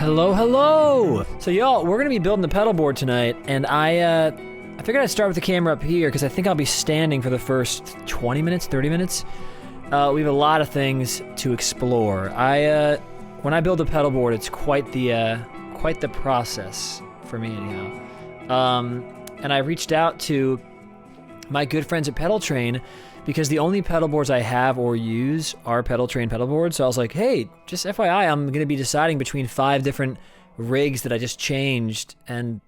Hello, hello! So y'all, we're gonna be building the pedal board tonight, and I figured I'd start with the camera up here because I think I'll be standing for the first 20 minutes, 30 minutes. We have a lot of things to explore. When I build a pedal board, it's quite the process for me anyhow. And I reached out to my good friends at Pedal Train because the only pedal boards I have or use are Pedal Train pedal boards. So I was like, hey, just FYI, I'm going to be deciding between 5 different rigs that I just changed, and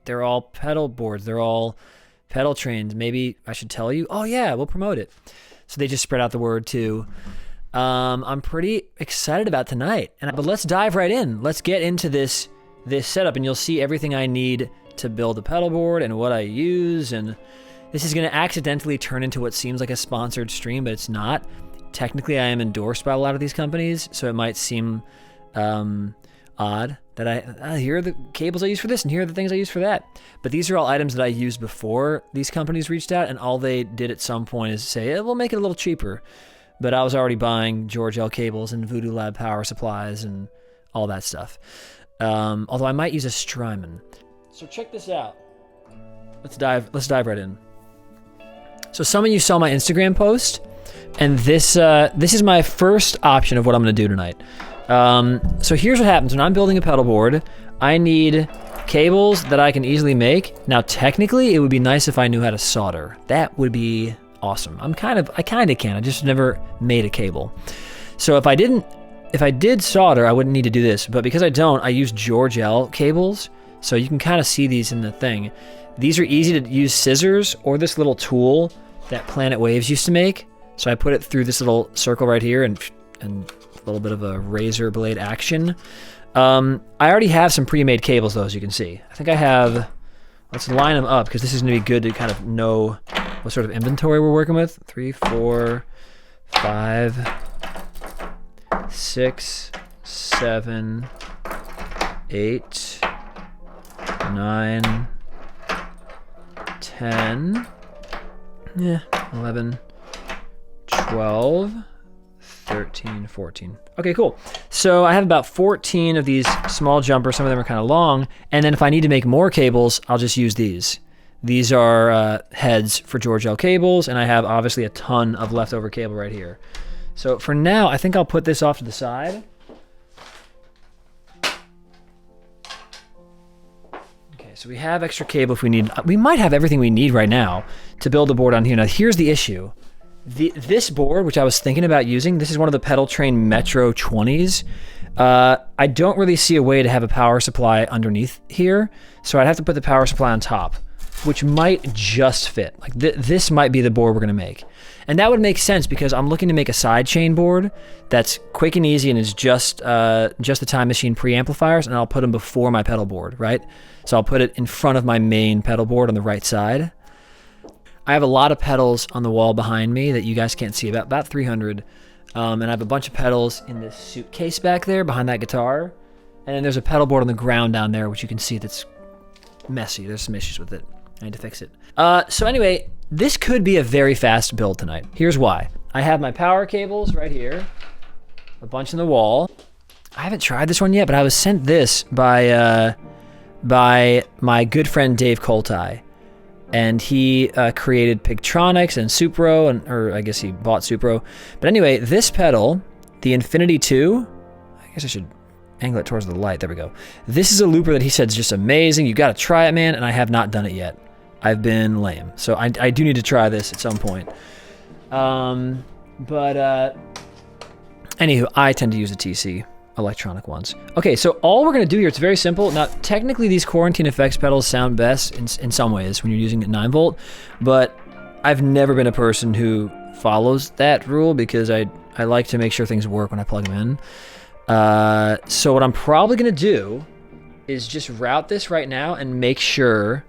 they're all pedal boards. They're all Pedal Trains. Maybe I should tell you? Oh yeah, we'll promote it. So they just spread out the word too. I'm pretty excited about tonight. But let's dive right in. Let's get into this setup, and you'll see everything I need to build a pedal board and what I use. And this is going to accidentally turn into what seems like a sponsored stream, but it's not. Technically, I am endorsed by a lot of these companies, so it might seem odd that here are the cables I use for this, and here are the things I use for that. But these are all items that I used before these companies reached out, and all they did at some point is say, we'll make it a little cheaper. But I was already buying George L cables and Voodoo Lab power supplies and all that stuff. Although I might use a Strymon. So check this out. Let's dive right in. So some of you saw my Instagram post, and this is my first option of what I'm going to do tonight. So here's what happens when I'm building a pedal board. I need cables that I can easily make. Now, technically, it would be nice if I knew how to solder. That would be awesome. I kind of can. I just never made a cable. So if I did solder, I wouldn't need to do this. But because I don't, I use George L cables. So you can kind of see these in the thing. These are easy to use scissors or this little tool that Planet Waves used to make. So I put it through this little circle right here and a little bit of a razor blade action. I already have some pre-made cables though, as you can see. I think I have, let's line them up because this is gonna be good to kind of know what sort of inventory we're working with. 3, 4, 5, 6, 7, 8, 9, 10, 11, 12, 13, 14. Okay, cool. So I have about 14 of these small jumpers. Some of them are kind of long. And then if I need to make more cables, I'll just use these. These are heads for George L cables, and I have obviously a ton of leftover cable right here. So for now, I think I'll put this off to the side. So we have extra cable if we need. We might have everything we need right now to build a board on here. Now here's the issue. This board, which I was thinking about using, this is one of the Pedal Train Metro 20s. I don't really see a way to have a power supply underneath here, so I'd have to put the power supply on top, which might just fit. Like this might be the board we're gonna make. And that would make sense because I'm looking to make a sidechain board that's quick and easy and is just the Time Machine preamplifiers, and I'll put them before my pedal board, right? So I'll put it in front of my main pedal board on the right side. I have a lot of pedals on the wall behind me that you guys can't see, about 300. And I have a bunch of pedals in this suitcase back there behind that guitar. And then there's a pedal board on the ground down there, which you can see that's messy. There's some issues with it. I need to fix it. So anyway, this could be a very fast build tonight. Here's why. I have my power cables right here, a bunch on the wall. I haven't tried this one yet, but I was sent this by my good friend Dave Coltai, and he created Pigtronics and Supro, or I guess he bought Supro. But anyway, this pedal, the Infinity 2, I guess I should angle it towards the light. There we go. This is a looper that he said is just amazing. You got to try it, man. And I have not done it yet. I've been lame, so I do need to try this at some point. Anywho, I tend to use the TC electronic ones. Okay, so all we're gonna do here, it's very simple. Now, technically these Quarantine Effects pedals sound best in some ways when you're using a 9-volt, but I've never been a person who follows that rule because I like to make sure things work when I plug them in. So what I'm probably gonna do is just route this right now and make sure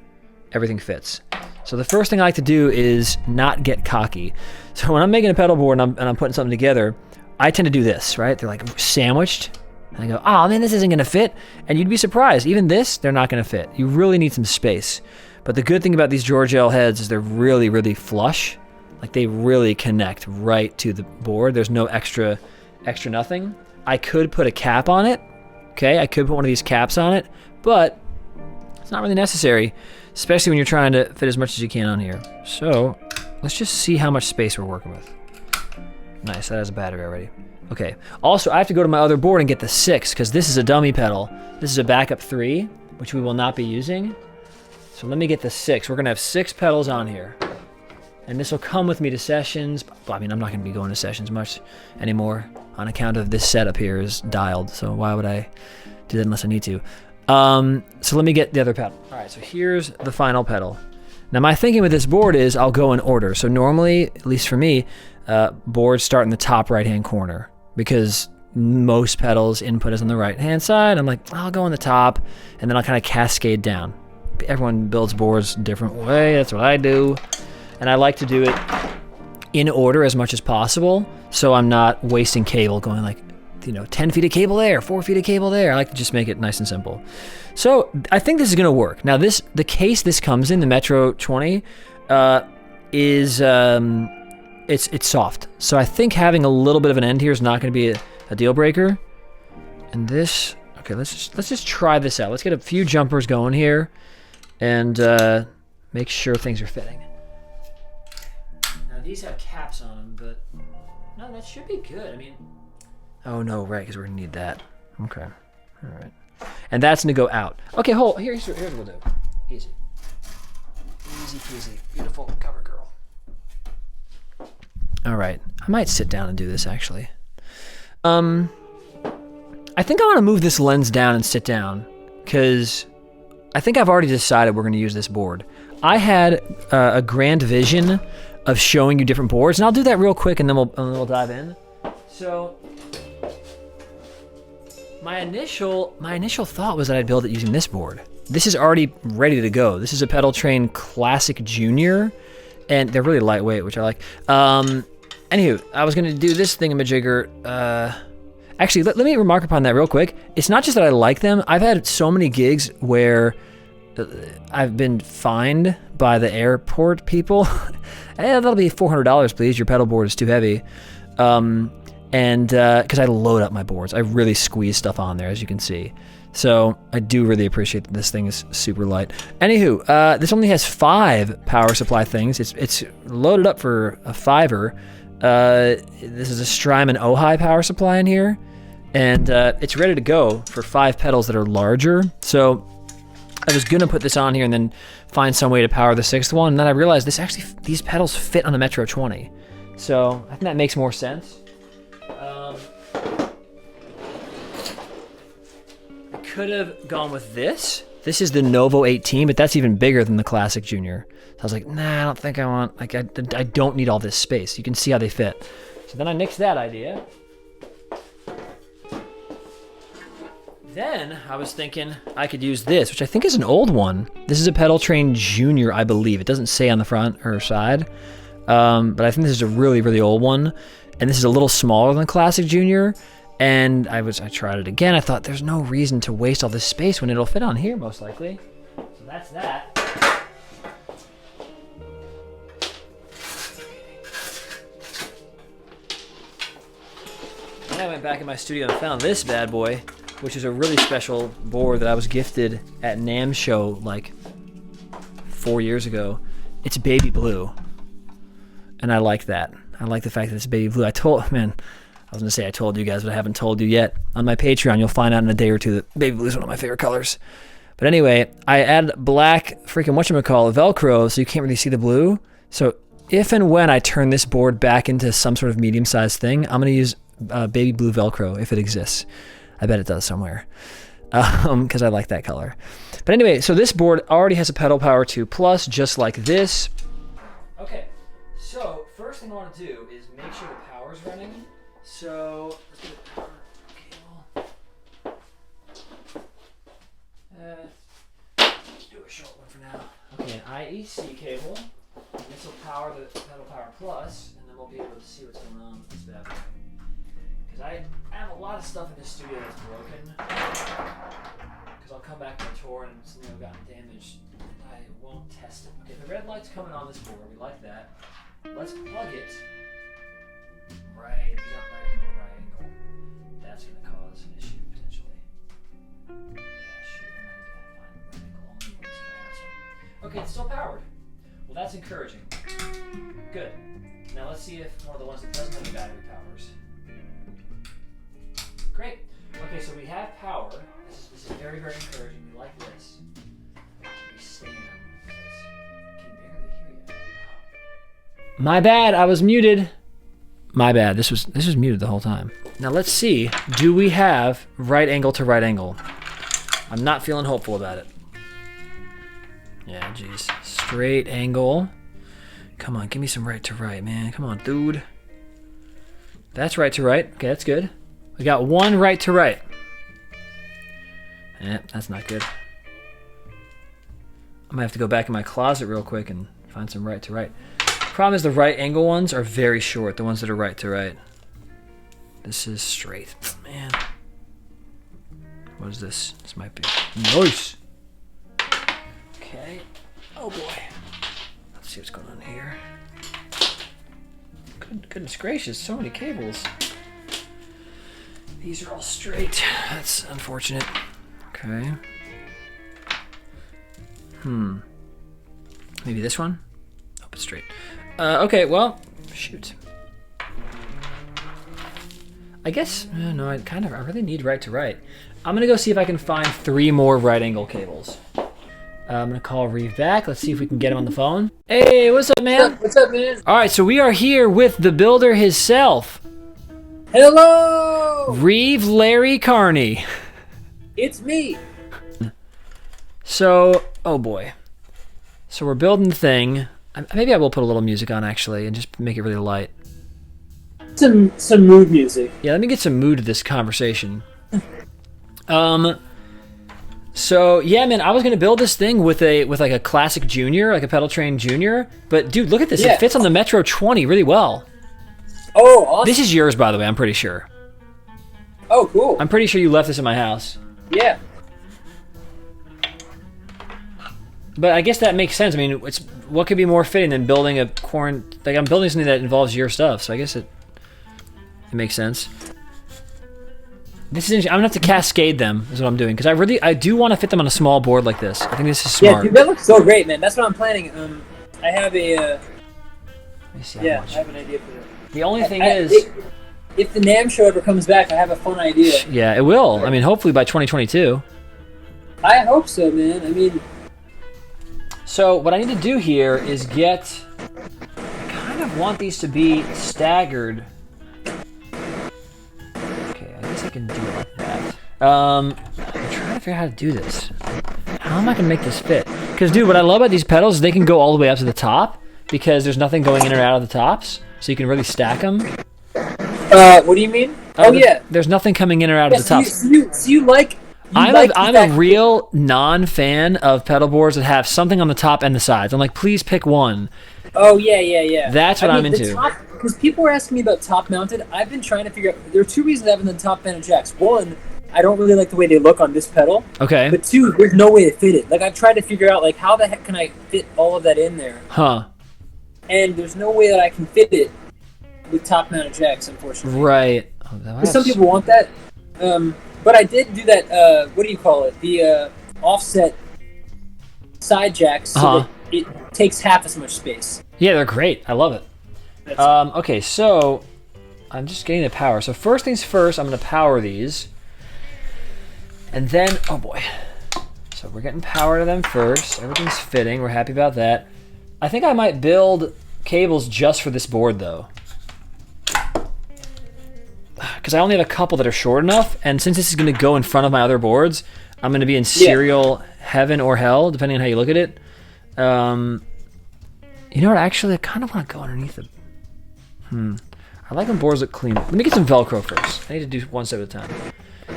everything fits. So the first thing I like to do is not get cocky. So when I'm making a pedal board and I'm putting something together, I tend to do this, right? They're like sandwiched. And I go, oh man, this isn't gonna fit. And you'd be surprised, even this, they're not gonna fit. You really need some space. But the good thing about these George L heads is they're really, really flush. Like they really connect right to the board. There's no extra nothing. I could put a cap on it Okay, I could put one of these caps on it, but it's not really necessary, especially when you're trying to fit as much as you can on here. So let's just see how much space we're working with. Nice, that has a battery already. Okay, also I have to go to my other board and get the 6, because this is a dummy pedal. This is a backup 3, which we will not be using. So let me get the 6. We're gonna have 6 pedals on here. And this will come with me to sessions. Well, I mean, I'm not gonna be going to sessions much anymore on account of this setup here is dialed. So why would I do that unless I need to? So let me get the other pedal. All right, so here's the final pedal. Now my thinking with this board is I'll go in order. So normally, at least for me, boards start in the top right-hand corner because most pedals input is on the right-hand side. I'm like, I'll go in the top and then I'll kind of cascade down. Everyone builds boards a different way. That's what I do. And I like to do it in order as much as possible, so I'm not wasting cable going like, 10 feet of cable there, 4 feet of cable there. I like to just make it nice and simple. So I think this is gonna work. Now the case this comes in, the Metro 20, is it's soft. So I think having a little bit of an end here is not gonna be a deal breaker. And this, okay, let's just try this out. Let's get a few jumpers going here and make sure things are fitting. These have caps on them, but no, that should be good. I mean, oh no, right, because we're gonna need that. Okay, all right. And that's gonna go out. Okay, here's what we'll do. Easy. Easy peasy. Beautiful cover girl. All right, I might sit down and do this actually. I think I wanna move this lens down and sit down, because I think I've already decided we're gonna use this board. I had a grand vision of showing you different boards, and I'll do that real quick and then we'll dive in. So my initial thought was that I'd build it using this board. This is already ready to go. This is a Pedal Train Classic Junior, and they're really lightweight, which I like. Anywho, I was gonna do this thingamajigger. Actually, let me remark upon that real quick. It's not just that I like them. I've had so many gigs where I've been fined by the airport people. Hey, that'll be $400, please. Your pedal board is too heavy. And because I load up my boards. I really squeeze stuff on there, as you can see. So I do really appreciate that this thing is super light. Anywho, this only has 5 power supply things. It's loaded up for a $5. This is a Strymon Ojai power supply in here. And it's ready to go for 5 pedals that are larger. So I was gonna put this on here and then find some way to power the 6th one, and then I realized these pedals fit on the Metro 20. So I think that makes more sense. I could have gone with this. This is the Novo 18, but that's even bigger than the Classic Junior. So I was like, nah, I don't think I want, like, I don't need all this space. You can see how they fit. So then I nixed that idea. Then I was thinking I could use this, which I think is an old one. This is a Pedal Train Junior, I believe. It doesn't say on the front or side, but I think this is a really, really old one. And this is a little smaller than Classic Junior. And I tried it again. I thought there's no reason to waste all this space when it'll fit on here, most likely. So that's that. Then I went back in my studio and found this bad boy, which is a really special board that I was gifted at NAMM show like 4 years ago. It's baby blue, and I like that. I like the fact that it's baby blue. I told you guys, but I haven't told you yet. On my Patreon, you'll find out in a day or two that baby blue is one of my favorite colors. But anyway, I add black freaking whatchamacallit Velcro, so you can't really see the blue. So if and when I turn this board back into some sort of medium-sized thing, I'm gonna use baby blue Velcro if it exists. I bet it does somewhere, because I like that color. But anyway, so this board already has a Pedal Power 2 Plus, just like this. Okay, so first thing I want to do is make sure the power's running. So let's get a power cable. Let's do a short one for now. Okay, an IEC cable. This will power the Pedal Power Plus, and then we'll be able to see what's going on with this bad boy. Because I have a lot of stuff in this studio that's broken. Because I'll come back to the tour and something I've gotten damaged, and I won't test it. Okay, the red light's coming on this board. We like that. Let's plug it. Right, these aren't right angle. That's going to cause an issue potentially. Okay, it's still powered. Well, that's encouraging. Good. Now let's see if one of the ones that doesn't have the battery powers. Great. Okay, so we have power. This is very, very encouraging. We like this. We stand. Can barely hear you. My bad. I was muted. My bad. This was muted the whole time. Now let's see. Do we have right angle to right angle? I'm not feeling hopeful about it. Yeah, geez. Straight angle. Come on, give me some right to right, man. Come on, dude. That's right to right. Okay, that's good. We got one right to right. That's not good. I might have to go back in my closet real quick and find some right to right. Problem is the right angle ones are very short, the ones that are right to right. This is straight. Man. What is this? This might be nice. Okay. Oh boy. Let's see what's going on here. Goodness gracious, so many cables. These are all straight. That's unfortunate. Okay. Maybe this one? Nope, it's straight. Okay, well, shoot. I guess, no, I really need right to right. I'm gonna go see if I can find 3 more right angle cables. I'm gonna call Reeve back. Let's see if we can get him on the phone. Hey, what's up, man? What's up, man? All right, so we are here with the builder himself. Hello! Reeve Larry Carney. It's me. So, oh boy. So we're building the thing. Maybe I will put a little music on, actually, and just make it really light. Some mood music. Yeah, let me get some mood to this conversation. So yeah, man, I was gonna build this thing with like a classic Junior, like a pedal train Junior. But dude, look at this. Yeah. It fits on the Metro 20 really well. Oh, awesome. This is yours, by the way. I'm pretty sure. Oh, cool. I'm pretty sure you left this in my house. Yeah. But I guess that makes sense. I mean, it's what could be more fitting than building a like I'm building something that involves your stuff. So I guess it makes sense. This is interesting. I'm gonna have to cascade them. Is what I'm doing because I do want to fit them on a small board like this. I think this is smart. Yeah, dude, that looks so great, man. That's what I'm planning. I have a. Let me see how much. I have an idea for that. The only thing is, if the NAMM show ever comes back, I have a fun idea. Yeah, it will. I mean, hopefully by 2022. I hope so, man. I mean. So what I need to do here is get. I kind of want these to be staggered. Okay, I guess I can do it like that. I'm trying to figure out how to do this. How am I gonna make this fit? Because, dude, what I love about these pedals is they can go all the way up to the top because there's nothing going in or out of the tops, so you can really stack them. What do you mean? Yeah. There's nothing coming in or out of the tops. So you like. I'm a real non-fan of pedal boards that have something on the top and the sides. I'm like, please pick one. Oh, yeah. That's what I'm into. Because people were asking me about top-mounted. I've been trying to figure out... There are 2 reasons I haven't done top-mounted jacks. 1, I don't really like the way they look on this pedal. Okay. But 2, there's no way to fit it. Like, I've tried to figure out, like, how the heck can I fit all of that in there? Huh. And there's no way that I can fit it with top-mounted jacks, unfortunately. Right. Because some people want that. But I did do that, what do you call it? The offset side jacks so that it takes half as much space. Yeah, they're great. I love it. Okay, so I'm just getting the power. So first things first, I'm going to power these. And then, oh boy. So we're getting power to them first. Everything's fitting. We're happy about that. I think I might build cables just for this board, though. Because I only have a couple that are short enough, and since this is going to go in front of my other boards, I'm going to be in serial heaven or hell, depending on how you look at it. You know what? Actually, I kind of want to go underneath it. I like when boards look clean. Let me get some Velcro first. I need to do one step at a time.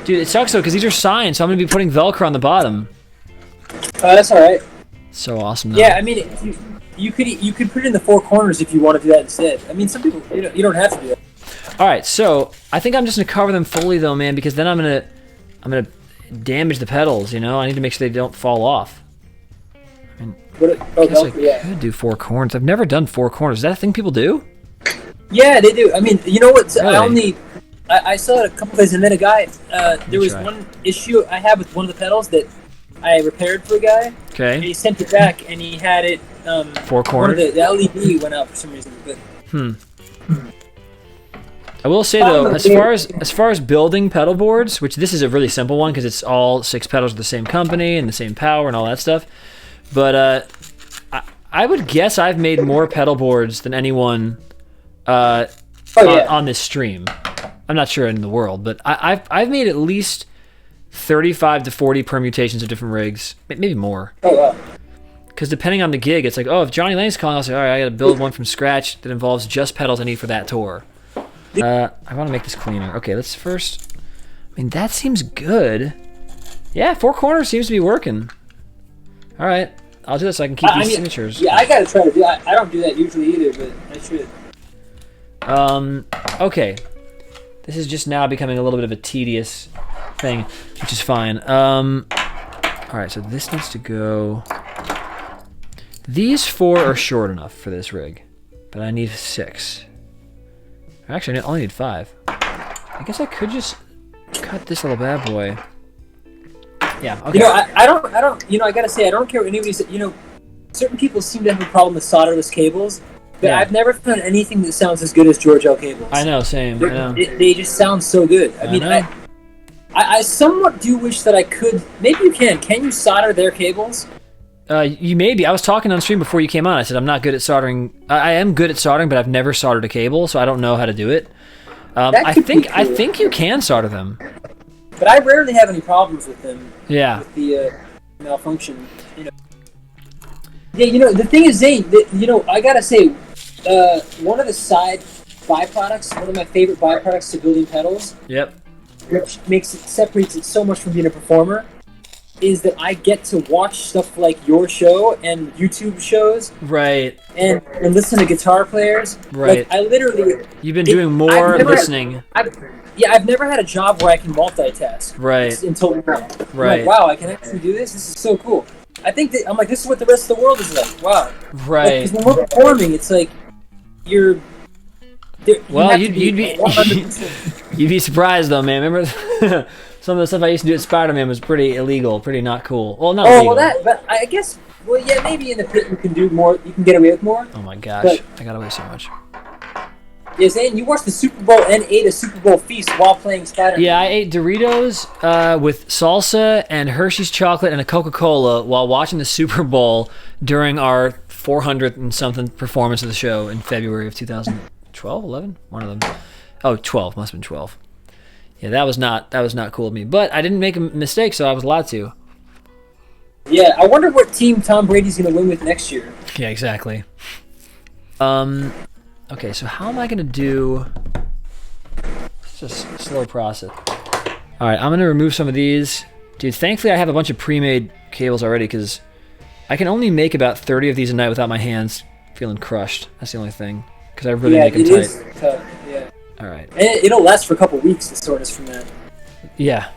Dude, it sucks though, because these are signed, so I'm going to be putting Velcro on the bottom. That's all right. So awesome, though. Yeah, I mean, you could put it in the 4 corners if you want to do that instead. I mean, some people, you don't have to do that. All right, so I think I'm just gonna cover them fully though, man, because then I'm gonna damage the pedals. You know, I need to make sure they don't fall off. I mean, I guess I could do 4 corners. I've never done 4 corners. Is that a thing people do? Yeah, they do. I mean, you know what? Really? I saw it a couple days, and then a guy. There was one issue I had with one of the pedals that I repaired for a guy. Okay. And he sent it back, and he had it. Four cornered. The LED went out for some reason. But I will say though, as far as building pedal boards, which this is a really simple one because it's all 6 pedals of the same company and the same power and all that stuff. But I would guess I've made more pedal boards than anyone on this stream. I'm not sure in the world, but I've made at least 35 to 40 permutations of different rigs, maybe more. Oh wow. Because depending on the gig, it's like, oh, if Johnny Lane's calling, I'll say, all right, I got to build one from scratch that involves just pedals I need for that tour. I want to make this cleaner. Okay, let's first... I mean, that seems good. Yeah, 4 corners seems to be working. All right, I'll do this so I can keep these signatures. Yeah, I got to try to do that. I don't do that usually either, but I should. Okay. This is just now becoming a little bit of a tedious thing, which is fine. All right, so this needs to go... These 4 are short enough for this rig, but I need 6. Actually, I only need 5. I guess I could just cut this little bad boy. Yeah, okay. You know, I don't, you know, I gotta say, I don't care what anybody says. You know, certain people seem to have a problem with solderless cables, but Yeah. I've never found anything that sounds as good as George L cables. I know, same. I know. They just sound so good. I mean, know. I somewhat do wish that I could. Maybe you can. Can you solder their cables? You may be. I was talking on stream before you came on. I said I'm not good at soldering. I am good at soldering, but I've never soldered a cable, so I don't know how to do it. I think you can solder them. But I rarely have any problems with them. Yeah. With the malfunction. You know. Yeah, you know, the thing is, Zane, you know, I gotta say, one of the side byproducts, one of my favorite byproducts to building pedals, Yep. which separates it so much from being a performer, is that I get to watch stuff like your show and YouTube shows, Right. and listen to guitar players. Right. Like, I literally... You've been doing more listening. I've never had a job where I can multitask. Right. Until now. Right. I'm like, wow, I can actually do this? This is so cool. I think that, I'm like, this is what the rest of the world is like. Wow. Right. Because when we're performing, it's like, you'd be you'd be surprised though, man. Remember some of the stuff I used to do at Spider-Man was pretty illegal, pretty not cool. Well, not illegal. But I guess, well, yeah, maybe in the pit you can do more. You can get away with more. Oh my gosh, but, I got away so much. Yeah, Zane, you watched the Super Bowl and ate a Super Bowl feast while playing Spider-Man. Yeah, I ate Doritos with salsa and Hershey's chocolate and a Coca-Cola while watching the Super Bowl during our 400th and something performance of the show in February of 2012, 11, one of them. Oh, 12, must have been 12. Yeah, that was not cool of me, but I didn't make a mistake, so I was allowed to. Yeah, I wonder what team Tom Brady's going to win with next year. Yeah, exactly. Okay, so how am I going to do... It's just a slow process. All right, I'm going to remove some of these. Dude, thankfully I have a bunch of pre-made cables already because I can only make about 30 of these a night without my hands feeling crushed. That's the only thing. Because I really make them tight. Yeah, it is tough. Yeah. All right. And it'll last for a couple weeks, the soreness from that. Yeah.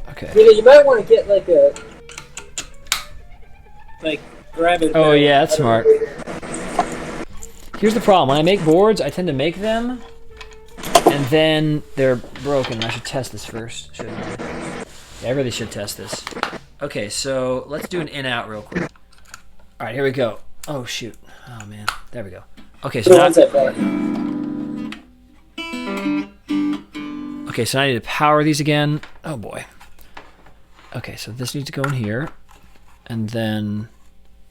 Okay. You know, you might want to get like a... Like, grab it. Oh, yeah, that's smart. Here's the problem. When I make boards, I tend to make them, and then they're broken. I should test this first, shouldn't I? Yeah, I really should test this. Okay, so let's do an in-out real quick. All right, here we go. Oh, shoot. Oh, man. There we go. Okay, so now... Okay, so now I need to power these again. Oh, boy. Okay, so this needs to go in here, and then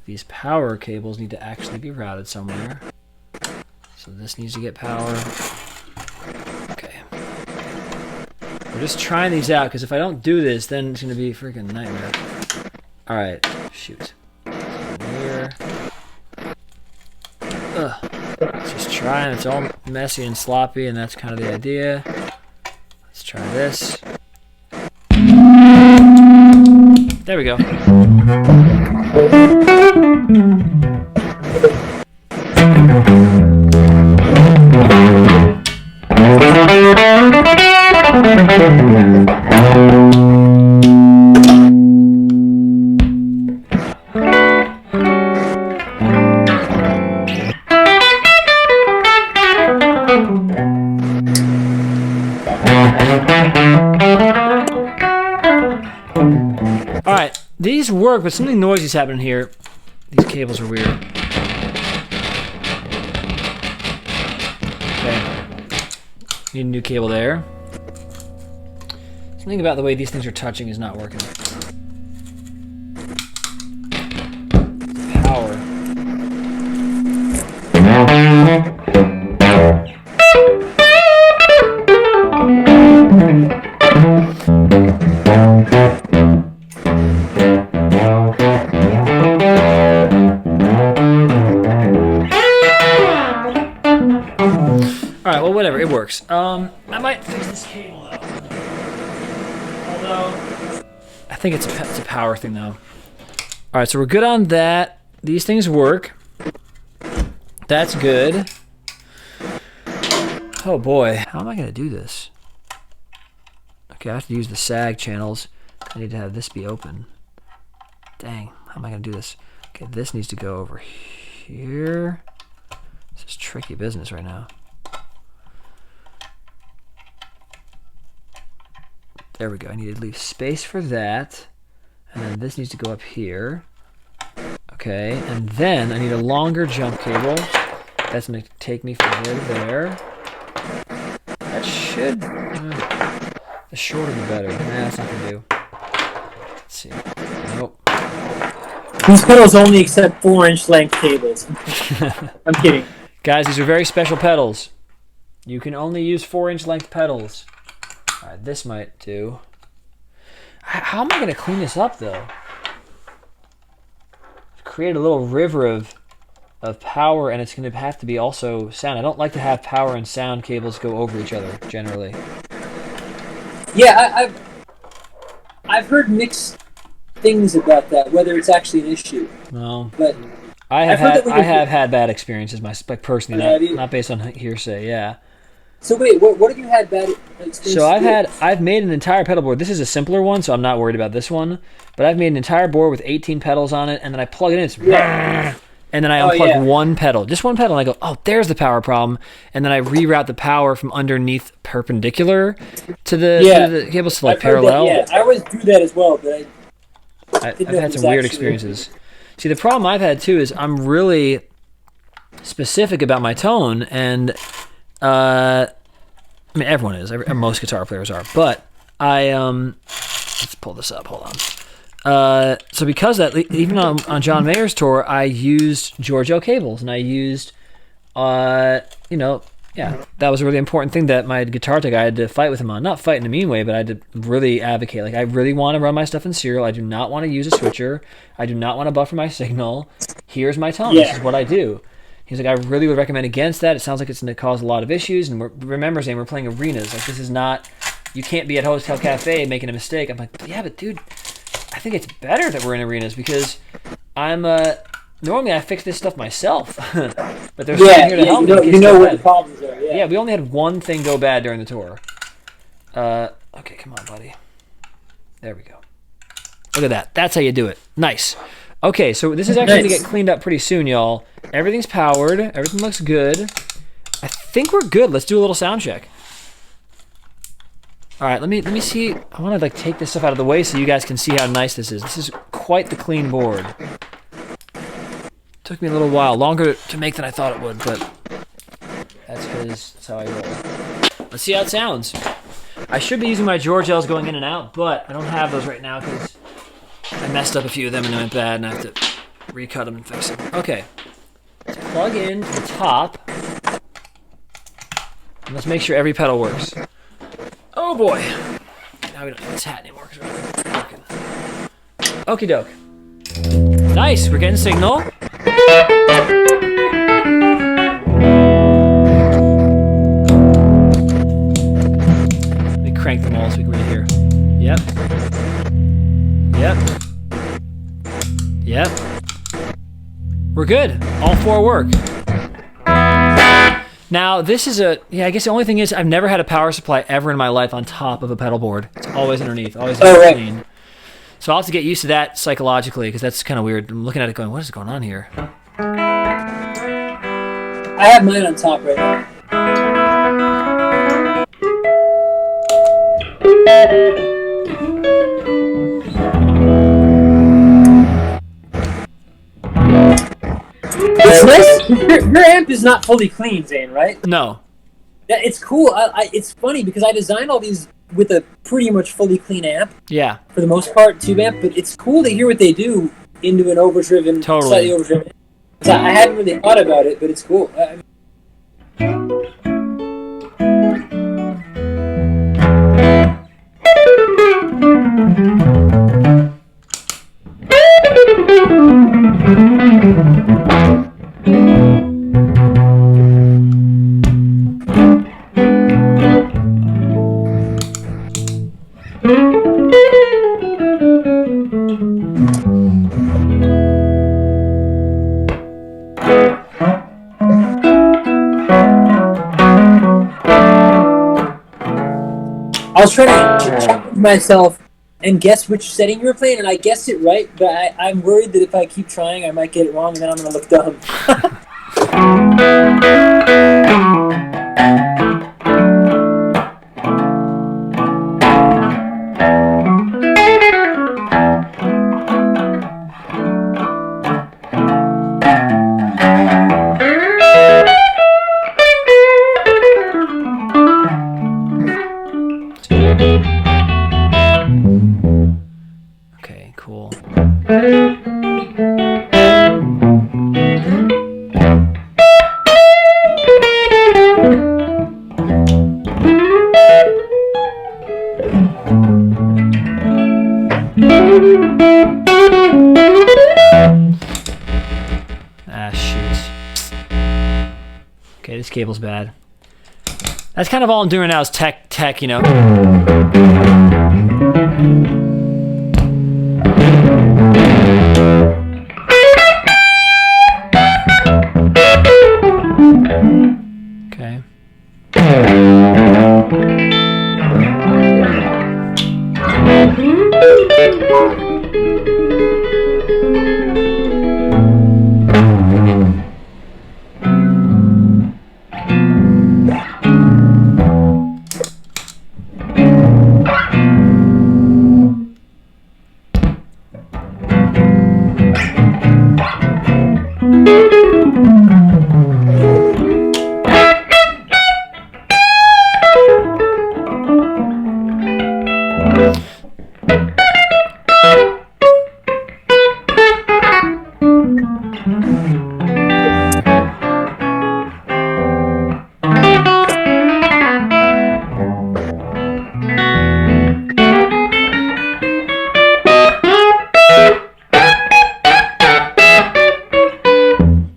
these power cables need to actually be routed somewhere. So this needs to get power. Okay. We're just trying these out, because if I don't do this, then it's going to be a freaking nightmare. Alright, shoot. Here. Ugh. Let's just try, and it's all messy and sloppy, and that's kind of the idea. Let's try this. There we go. These work, but something noisy's happening here. These cables are weird. Okay. Need a new cable there. Something about the way these things are touching is not working. Power. Alright, well, whatever, it works. I might fix this cable, though. Although, I think it's a power thing, though. Alright, so we're good on that. These things work. That's good. Oh, boy. How am I going to do this? Okay, I have to use the sag channels. I need to have this be open. Dang, how am I going to do this? Okay, this needs to go over here. This is tricky business right now. There we go. I need to leave space for that. And then this needs to go up here. Okay, and then I need a longer jump cable. That's going to take me from there to there. That should... the shorter the better. Nah, that's not going to do. Let's see. Nope. These pedals only accept 4-inch length cables. I'm kidding. Guys, these are very special pedals. You can only use 4-inch length pedals. Alright, this might do. How am I going to clean this up, though? Create a little river of power, and it's going to have to be also sound. I don't like to have power and sound cables go over each other, generally. Yeah, I've heard mixed things about that, whether it's actually an issue. No. But I have had bad experiences, personally, not based on hearsay, yeah. So wait, what have you had bad experiences So I've made an entire pedal board. This is a simpler one, so I'm not worried about this one. But I've made an entire board with 18 pedals on it, and then I plug it in. It's and then I unplug one pedal, just one pedal, and I go, oh, there's the power problem. And then I reroute the power from underneath perpendicular to the cables to parallel. Yeah, I always do that as well, but I've had some weird experiences. See, the problem I've had too is I'm really specific about my tone, and I mean, everyone is. Most guitar players are. But let's pull this up. Hold on. So because that, even on John Mayer's tour, I used Giorgio cables, and I used, that was a really important thing that my guitar tech, I had to fight with him on. Not fight in a mean way, but I had to really advocate. Like, I really want to run my stuff in serial. I do not want to use a switcher. I do not want to buffer my signal. Here's my tone. Yeah. This is what I do. He's like, I really would recommend against that. It sounds like it's going to cause a lot of issues. And remember, Zane, we're playing arenas. Like, this is not, you can't be at Hotel Cafe making a mistake. I'm like, yeah, but dude, I think it's better that we're in arenas because I'm, normally I fix this stuff myself. But there's someone here to help me. You know what the problems are. Yeah, we only had one thing go bad during the tour. Okay, come on, buddy. There we go. Look at that. That's how you do it. Nice. Okay, so this is actually going to get cleaned up pretty soon, y'all. Everything's powered. Everything looks good. I think we're good. Let's do a little sound check. All right, let me see. I want to take this stuff out of the way so you guys can see how nice this is. This is quite the clean board. Took me a little while, longer to make than I thought it would, but that's how I roll. Let's see how it sounds. I should be using my George-L's going in and out, but I don't have those right now because I messed up a few of them and they went bad, and I have to recut them and fix them. Okay, let's plug in to the top, and let's make sure every pedal works. Oh boy! Now we don't need this hat anymore because we're working. Okie doke. Nice, we're getting signal. Let me crank them all so we can really hear. Yep. Yep. Yep. We're good. All four work. Now, this is I guess the only thing is I've never had a power supply ever in my life on top of a pedal board. It's always underneath, always clean. So I'll have to get used to that psychologically because that's kind of weird. I'm looking at it going, what is going on here? I have mine on top right now. amp is not fully clean, Zane, right? No. Yeah, it's cool. It's funny because I designed all these with a pretty much fully clean amp. Yeah. For the most part, tube amp, but it's cool to hear what they do into an overdriven, Totally. slightly overdriven. I hadn't really thought about it, but it's cool. I was trying to challenge myself and guess which setting you were playing, and I guessed it right, but I'm worried that if I keep trying, I might get it wrong, and then I'm going to look dumb. Okay, cool. Ah, shoot. Okay, this cable's bad. That's kind of all I'm doing now is tech, you know. Okay.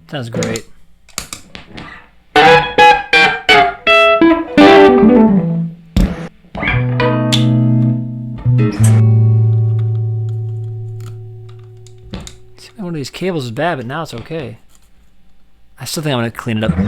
Sounds great. One of these cables is bad, but now it's okay. I still think I'm gonna clean it up.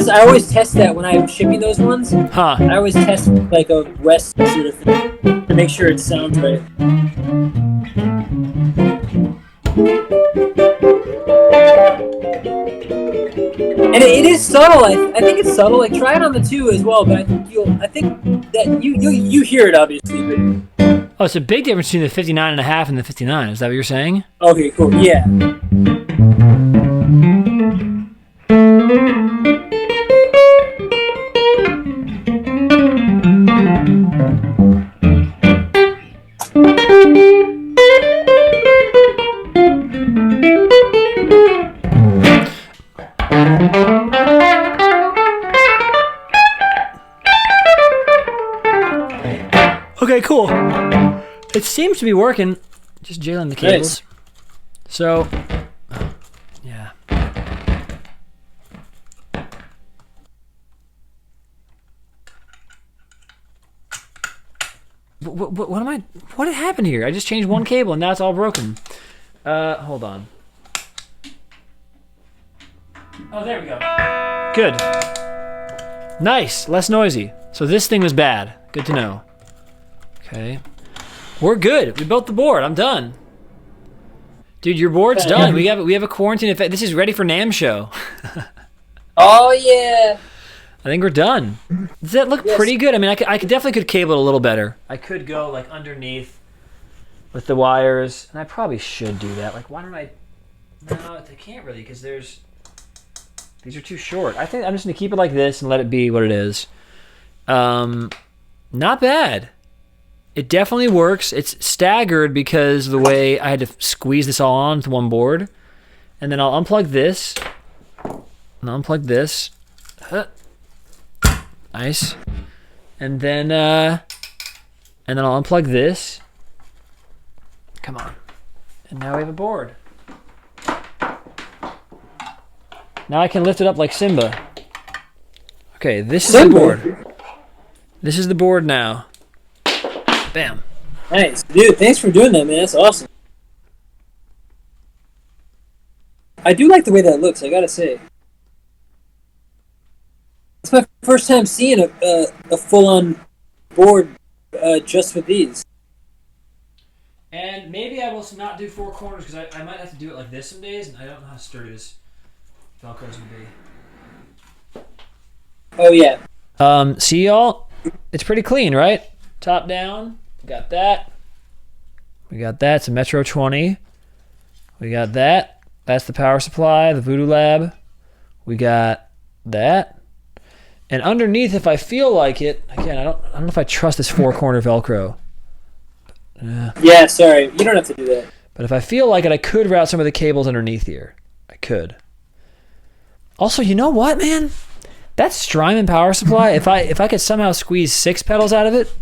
I always test that when I'm shipping those ones. Huh. I always test like a West sort of thing to make sure it sounds right. And it is subtle. I think it's subtle. Like try it on the 2 as well. But I think that you hear it obviously. But... Oh, it's a big difference between the 59.5 and the 59. Is that what you're saying? Okay, cool. Yeah. Okay, cool. It seems to be working. Just jailing the cables. Nice. So, yeah. What am I? What happened here? I just changed one cable and now it's all broken. Hold on. Oh, there we go. Good. Nice. Less noisy. So this thing was bad. Good to know. Okay. We're good. We built the board. I'm done. Dude, your board's done. We have a quarantine effect. This is ready for NAMM show. Oh yeah. I think we're done. Does that look pretty good? I mean, I could definitely cable it a little better. I could go like underneath with the wires, and I probably should do that. Like, why don't I? No, I can't really because these are too short. I think I'm just gonna keep it like this and let it be what it is. Not bad. It definitely works. It's staggered because of the way I had to squeeze this all onto one board. And then I'll unplug this. And I'll unplug this. Nice. And then I'll unplug this. Come on. And now we have a board. Now I can lift it up like Simba. Okay, this is the board. This is the board now. Bam. Nice. Dude, thanks for doing that, man. That's awesome. I do like the way that looks, I gotta say. It's my first time seeing a full-on board just with these. And maybe I will not do four corners because I might have to do it like this some days, and I don't know how sturdy this Velcro's gonna be. Oh yeah. See y'all? It's pretty clean, right? Top down. We got that. We got that. It's a Metro 20. We got that. That's the power supply, the Voodoo Lab. We got that. And underneath, if I feel like it, again, I don't know if I trust this four-corner Velcro. Yeah, sorry. You don't have to do that. But if I feel like it, I could route some of the cables underneath here. I could. Also, you know what, man? That Strymon power supply, if I could somehow squeeze 6 pedals out of it,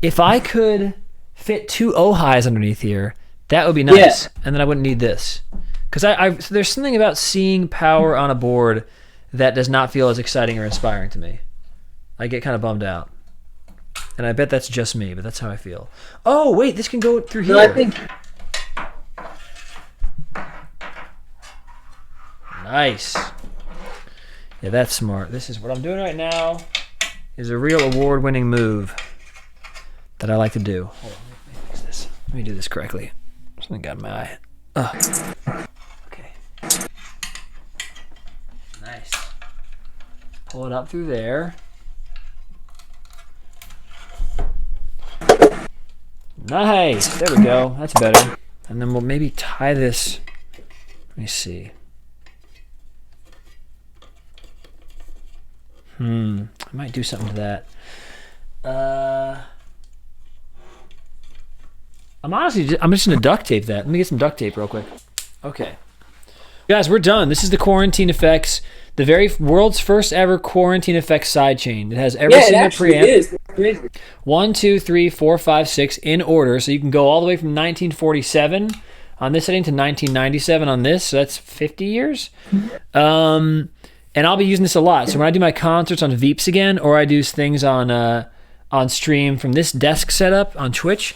if I could fit 2 O-highs underneath here, that would be nice. Yeah. And then I wouldn't need this. Because so there's something about seeing power on a board that does not feel as exciting or inspiring to me. I get kind of bummed out. And I bet that's just me, but that's how I feel. Oh, wait, this can go through here. No, I think... Nice. Yeah, that's smart. This is what I'm doing right now is a real award-winning move that I like to do. Hold on, let me fix this. Let me do this correctly. Something got in my eye. Okay. Nice. Pull it up through there. Nice. There we go. That's better. And then we'll maybe tie this. Let me see. I might do something to that. I'm just gonna duct tape that. Let me get some duct tape real quick. Okay. Guys, we're done. This is the Quarantine Effects, the very world's first ever Quarantine Effects sidechain. It has every single preamp. It is. Crazy. 1, 2, 3, 4, 5, 6 in order. So you can go all the way from 1947 on this setting to 1997 on this. So that's 50 years. And I'll be using this a lot. So when I do my concerts on Veeps again, or I do things on stream from this desk setup on Twitch,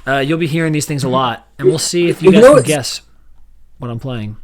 you'll be hearing these things a lot. And we'll see if you guys can guess what I'm playing.